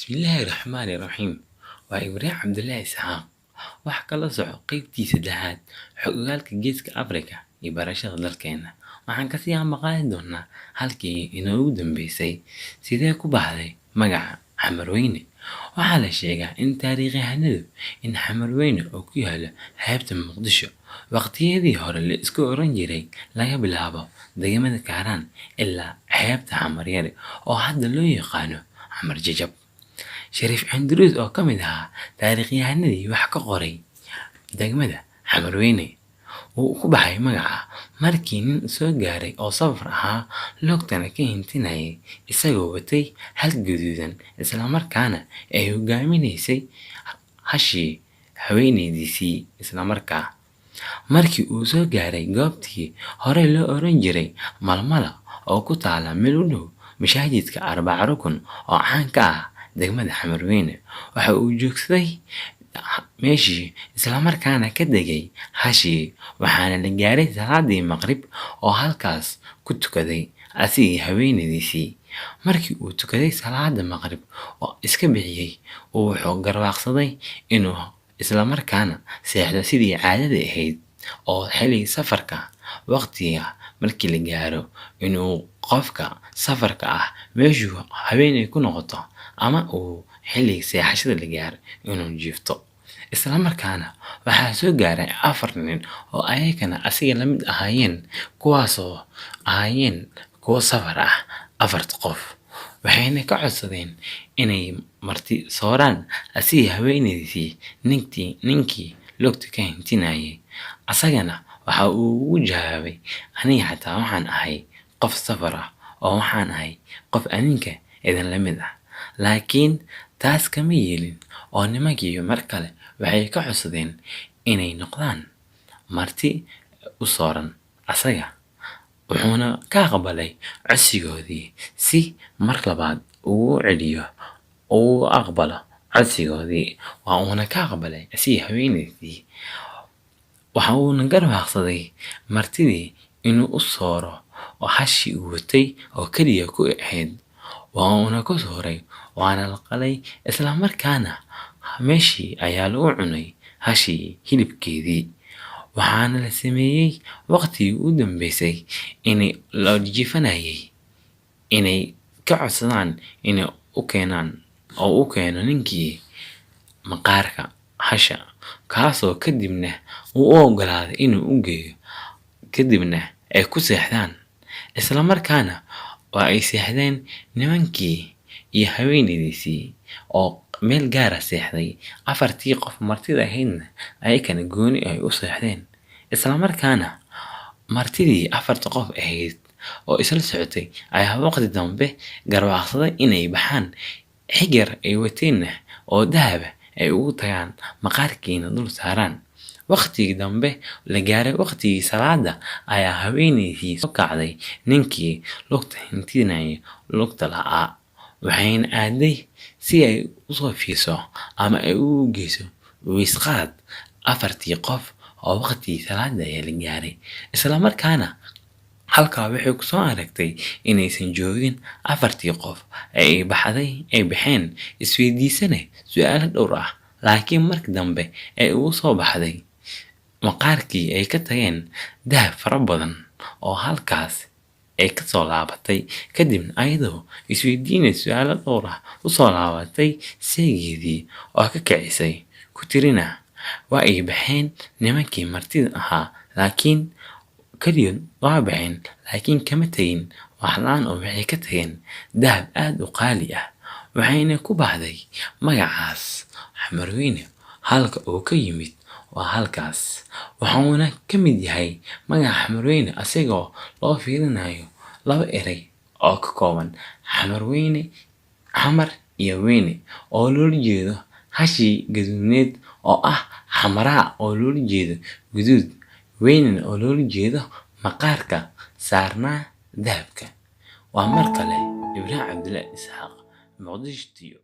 Bismillaahi Raxmaani Raxiim. Waa Ibraahim Cabdullaahi Isxaaq. Wax kala soco qaybtii saddexaad xogogaalka Geeska Afrika iyo barashada dalkeena. Waxaan kasii maqali doonaa halkii inoogu dambeysay sidee ku baxday magaca Xamarweyne. Waxaa la sheegaa in taariikhahanadu in Xamarweyne oo ku yaala xeebta Muqdisho waqtiyadii hore la isku oran jiray laga bilaabo deegaamada Kaaraan ilaa xeebta Xamaryare oo hadda loo yaqaano Xamar Jajab. Shariif Cindruus oo ka mid ahaa taariikhahanadii wax ka qoray degmada Xamarweyne uu ku baxay magaca markii nin soo gaaray oo safar ahaa loogtana ka hintinayay isagoo watay hal gaduudan isla markaana ay hogaaminaysay hashii haweenaydiisii isla markii uu soo gaaray goobtii hore loo oran jiray Malmala oo ku taala meel u dhow mashaajidka Arbaca Rukun oo caan ka ah degmada Xamarweyne. Waxa uu joogsaday meeshii isla markaana ka degay hashii waxaana la gaaray salaadii maqrib oo halkaas ku tukaday asigii haweenaydiisii. Markii uu tukaday salaada maqrib oo iska bixiyay wuxuu garwaaqsaday inuu isla markaana seexdo sidii caadada ahayd oo xilli safarka waqtiga markii la gaaro inuu qofka safarka ah meeshuu haweenay ku noqoto ama uu xilli seexashada la gaaro inuu jiifto. Isla markaana waxaa soo gaaray 4 nin oo ayagana asiga la mid ahaayeen kuwaasoo ahaayeen kuwa safar ah 4 qof. Waxayna ka codsadeen inay marti sooraan asigii haweenaydiisii ninkii lugta ka hintinayay. Asagana waxa uu ugu jawaabay aniga xataa waxaan ahay qof safar ah oo waxaan ahay qof adinka idin la mid ah. Laakiin taas kama yeelin oo nimankii mar kale waxay ka codsadeen inay noqdaan marti u sooran asaga. Wuxuuna ka aqbalay codsigoodii si mar labaad uu celiyo oo aqbalo codsigoodii. Uuna ka aqbalay asigii haweenaydiisii. Waxa uuna garwaaqsaday martidii inuu u sooro oo hashii uu watay oo kaliya ku ahayd. Uuna ku sooray waana la qalay isla markaana meeshii ayaa lagu cunay hashii hilibkeedii. Waxaana la sameeyay waqtigii u dambeysay in la jiifanayay inay ka codsadaan inay u keeno ninkii maqaarka hasha kaasoo kadibna uu u ogolaaday inuu u geeyo kadibna ay ku seexdaan. Isla markaana waa ay seexdeen nimankii iyo haweenaydiisii oo meel gaar ah seexday. 4tii qof martida ahaydna ayagana gooni ay u seexdeen. Isla markaana martidii 4 qof ahayd oo isla socotay ayaa waqti dambe garwaaqsaday inay baxaan xigyar ay wateen oo dahab ay ugu tagaan maqaarkiina dul saaraan. Waqtigii dambe la gaaray waqtigii salaada ayaa haweenaydiisii soo kacday ninkii lugta hintinayay lugta la'aa. Waxayna aaday si ay u soo fiirso ama ay u geyso wiisqaad 4tii qof oo waqtigii salaada ayaa la gaaray. Isla markaana halkaa waxay ku soo aragtay inaysan joogin 4tii qof ay baxeen isweydiisanay su'aalo dhowr ah. Laakiin markii dambe ay ugu soo baxday maqaarkii ay ka tageen dahab fara badan oo halkaas ay ka soo laabatay. Kadibna ayadoo isweydiinay su'aalo dhowr ah u soo laabatay seegeedii oo ka kicisay ku tirina waa ay baxeen nimankii martida ahaa laakiin kaliya waa baxeen laakiin kama tagin wax la'aan oo waxay ka tageen dahab aad u qaali ah. Waxayna ku baxday magacaas Xamarweyne halka uu ka yimid waa halkaas. Waxaana ka mid yahay magaca Xamarweyne asagoo loo fiirinayo 2 eray oo ka kooban Xamarweyne Xamar iyo Weyne oo loola jeedo hashii gaduudneed oo ah Xamaraa oo loola jeedo gaduud, Weyne oo loola jeedo maqaarka saarnaa dahabka. Waa mar kale Ibraahim Cabdullaahi Isxaaq, Muqdisho.